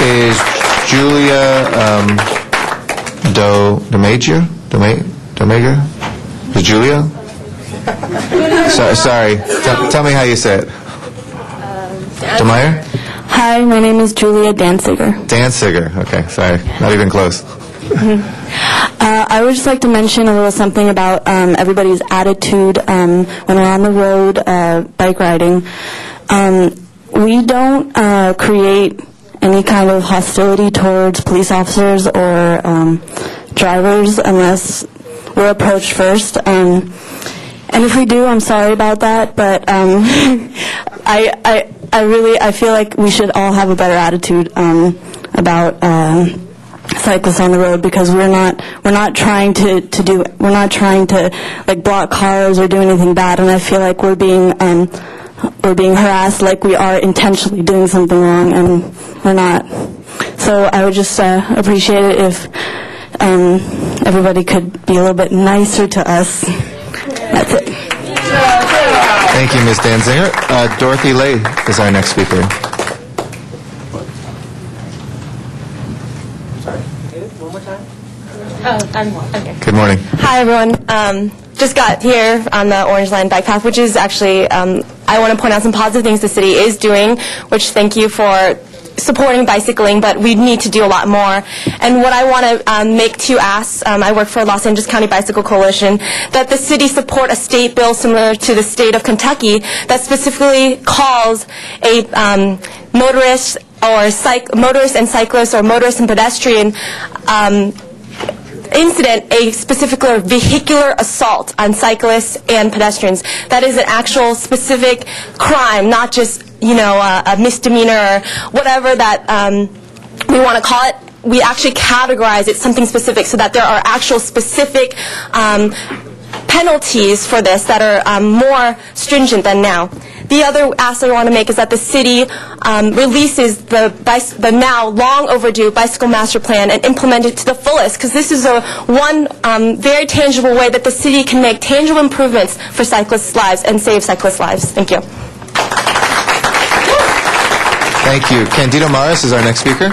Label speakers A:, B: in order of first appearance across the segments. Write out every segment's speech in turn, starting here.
A: Is Julia Domager? Is Julia? Sorry. Tell me how you say it. Demeyer?
B: Hi, my name is Julia Danziger.
A: Danziger. Okay, sorry. Not even close.
B: I would just like to mention a little something about everybody's attitude when we're on the road bike riding. We don't create any kind of hostility towards police officers or drivers unless we're approached first. And if we do, I'm sorry about that, but I feel like we should all have a better attitude about cyclists on the road, because we're not trying to like block cars or do anything bad, and I feel like we're being harassed like we are intentionally doing something wrong, and we're not. So I would just appreciate it if everybody could be a little bit nicer to us. That's it.
A: Thank you, Ms. Danziger. Dorothy Lay is our next speaker.
C: Okay.
A: Good morning.
C: Hi, everyone. Just got here on the Orange Line bike path, which is actually, I want to point out some positive things the city is doing, which thank you for supporting bicycling, but we need to do a lot more. And what I want to make two asks, I work for Los Angeles County Bicycle Coalition, that the city support a state bill similar to the state of Kentucky that specifically calls a motorist and cyclist or motorist and pedestrian incident a specific vehicular assault on cyclists and pedestrians. That is an actual specific crime, not just, a misdemeanor or whatever that we want to call it. We actually categorize it something specific so that there are actual specific penalties for this that are more stringent than now. The other ask I want to make is that the city releases the now long overdue bicycle master plan and implement it to the fullest, because this is one very tangible way that the city can make tangible improvements for cyclists' lives and save cyclists' lives. Thank you.
A: Thank you. Candido Maris is our next speaker.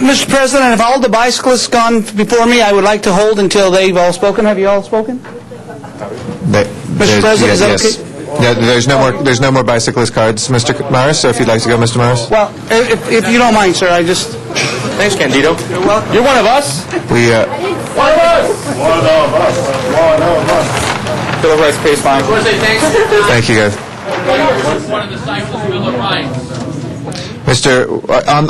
D: Mr. President, have all the bicyclists gone before me? I would like to hold until they've all spoken. Have you all spoken? Mr. President, is that okay?
A: Yeah, there's no more bicyclist cards, Mr. Maris, so if you'd like to go, Mr. Maris.
D: Well, if you don't mind, sir, I just...
E: Thanks, Candido.
D: You're welcome.
E: You're one of us?
A: We,
E: One of us! One of us! One of us! Bill of Rights pays fine.
A: Thank you, guys.
F: One of the cyclist Bill of Rights.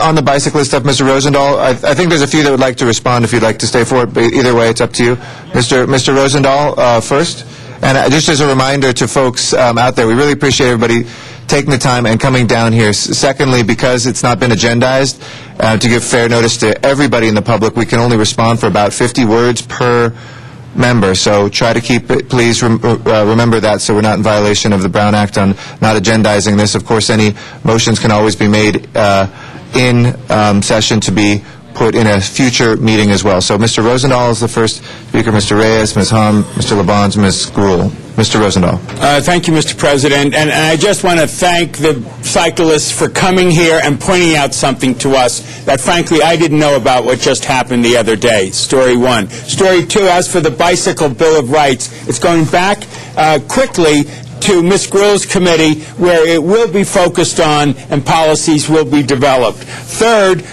A: On the bicyclist stuff, Mr. Rosendahl, I think there's a few that would like to respond if you'd like to stay for it, but either way, it's up to you. Mr. Rosendahl first. And just as a reminder to folks out there, we really appreciate everybody taking the time and coming down here. Secondly, because it's not been agendized, to give fair notice to everybody in the public, we can only respond for about 50 words per member, so try to keep it, please remember that, so we're not in violation of the Brown Act on not agendizing this. Of course, any motions can always be made in session to be put in a future meeting as well. So Mr. Rosendahl is the first speaker, Mr. Reyes, Ms. Hahn, Mr. Labonge, Ms. Gruhl. Mr. Rosendahl.
G: Thank you, Mr. President. And I just want to thank the cyclists for coming here and pointing out something to us that, frankly, I didn't know about what just happened the other day. Story one. Story two, as for the Bicycle Bill of Rights, it's going back quickly to Ms. Gruhl's committee, where it will be focused on and policies will be developed. Third,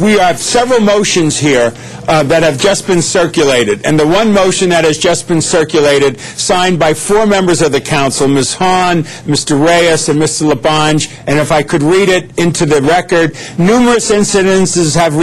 G: we have several motions here that have just been circulated. And the one motion that has just been circulated, signed by 4 members of the council, Ms. Hahn, Mr. Reyes, and Mr. Labonge, and if I could read it into the record, numerous incidences have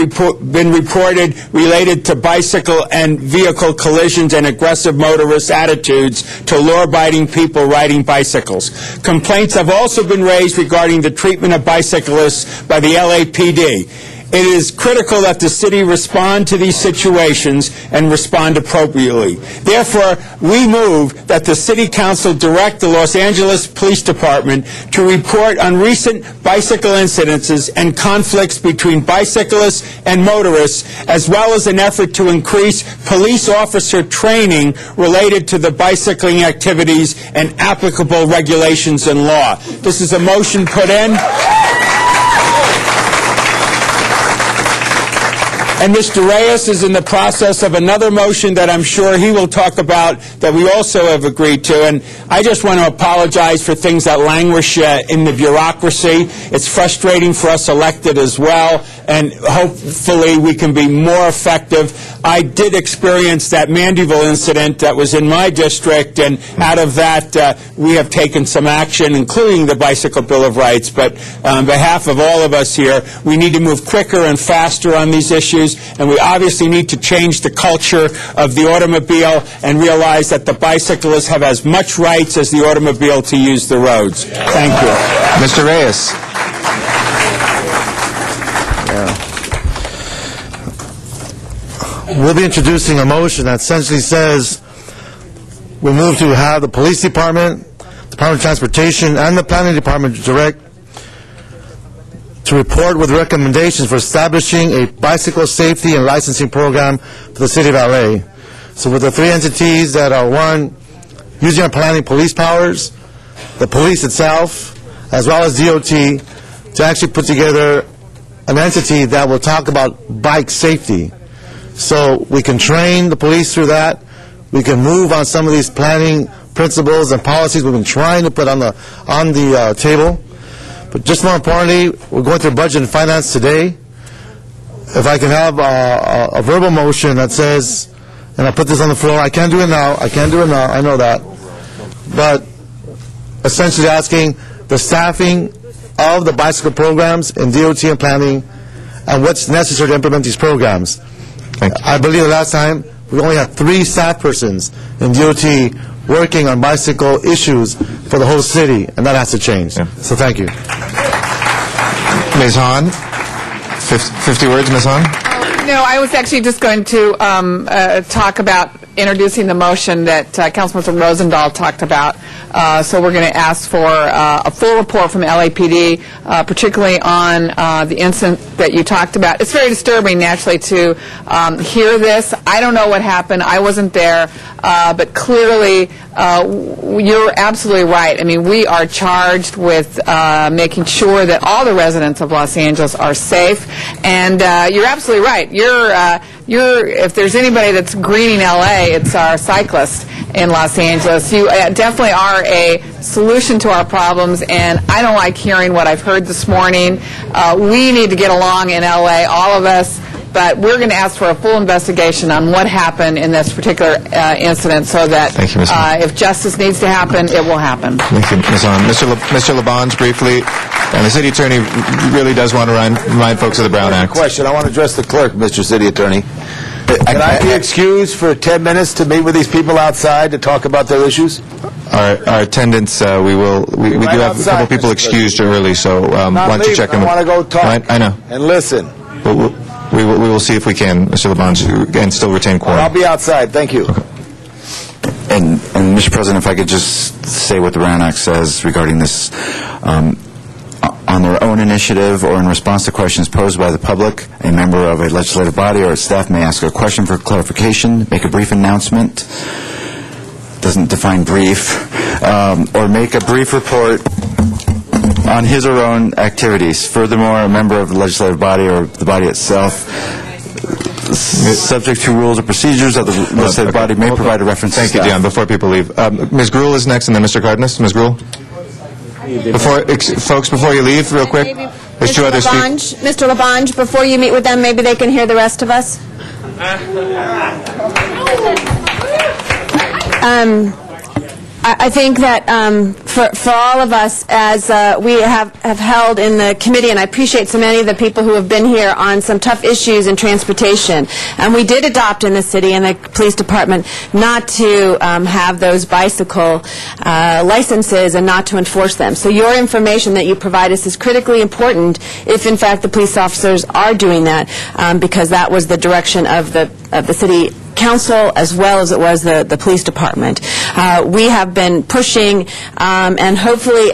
G: been reported related to bicycle and vehicle collisions and aggressive motorist attitudes to law-abiding people riding bicycles. Complaints have also been raised regarding the treatment of bicyclists by the LAPD. It is critical that the city respond to these situations and respond appropriately. Therefore, we move that the City Council direct the Los Angeles Police Department to report on recent bicycle incidences and conflicts between bicyclists and motorists, as well as an effort to increase police officer training related to the bicycling activities and applicable regulations and law. This is a motion put in. And Mr. Reyes is in the process of another motion that I'm sure he will talk about that we also have agreed to. And I just want to apologize for things that languish in the bureaucracy. It's frustrating for us elected as well, and hopefully we can be more effective. I did experience that Mandeville incident that was in my district, and out of that we have taken some action, including the Bicycle Bill of Rights. But on behalf of all of us here, we need to move quicker and faster on these issues. And we obviously need to change the culture of the automobile and realize that the bicyclists have as much rights as the automobile to use the roads. Thank you.
A: Mr. Reyes.
H: We'll be introducing a motion that essentially says we move to have the Police Department, Department of Transportation, and the Planning Department direct to report with recommendations for establishing a bicycle safety and licensing program for the City of LA. So with the three entities that are, one, using our planning police powers, the police itself, as well as DOT, to actually put together an entity that will talk about bike safety. So we can train the police through that. We can move on some of these planning principles and policies we've been trying to put on the table. But just more importantly, we're going through budget and finance today. If I can have a verbal motion that says, and I put this on the floor, I can't do it now, I know that, but essentially asking the staffing of the bicycle programs in DOT and planning and what's necessary to implement these programs. I believe the last time we only had 3 staff persons in DOT working on bicycle issues for the whole city, and that has to change. Yeah. So thank you.
A: Ms. Hahn, 50 words, Ms. Hahn?
I: No, I was actually just going to talk about introducing the motion that Councilman Rosendahl talked about. So we're going to ask for a full report from LAPD, particularly on the incident that you talked about. It's very disturbing, naturally, to hear this. I don't know what happened. I wasn't there. But clearly, you're absolutely right. I mean, we are charged with making sure that all the residents of Los Angeles are safe. And you're absolutely right. If there's anybody that's greening LA, it's our cyclists in Los Angeles. You definitely are a solution to our problems, and I don't like hearing what I've heard this morning. We need to get along in LA, all of us, but we're going to ask for a full investigation on what happened in this particular incident so that if justice needs to happen, it will happen.
A: Thank you, Ms. Hahn. Mr. LaBonge, briefly, and the City Attorney really does want to remind folks of the Brown Act.
J: Question. I want to address the clerk, Mr. City Attorney. Can I be excused for 10 minutes to meet with these people outside to talk about their issues?
A: Our attendants, we do have a couple people excused early, so why don't you check them?
J: I want to go talk
A: I know.
J: And listen.
A: We will see if we can, Mr. LaBonge, and still retain quorum.
J: I'll be outside. Thank you.
A: Okay.
K: And Mr. President, if I could just say what the Brown Act says regarding this. On their own initiative or in response to questions posed by the public, a member of a legislative body or its staff may ask a question for clarification, make a brief announcement, doesn't define brief, or make a brief report on his or her own activities. Furthermore, a member of the legislative body or the body itself, subject to rules or procedures of the legislative body, may provide a reference.
A: Thank you, Dion. Before people leave, Ms. Gruhl is next, and then Mr. Cardenas. Ms. Gruhl. Folks, before you leave, real quick, there's 2 other speakers.
L: Mr. LaBonge, before you meet with them, maybe they can hear the rest of us. I think that for all of us, as we have held in the committee, and I appreciate so many of the people who have been here on some tough issues in transportation. And we did adopt in the city and the police department not to have those bicycle licenses and not to enforce them. So your information that you provide us is critically important if, in fact, the police officers are doing that, because that was the direction of the city council as well as it was the police department. We have been pushing, and hopefully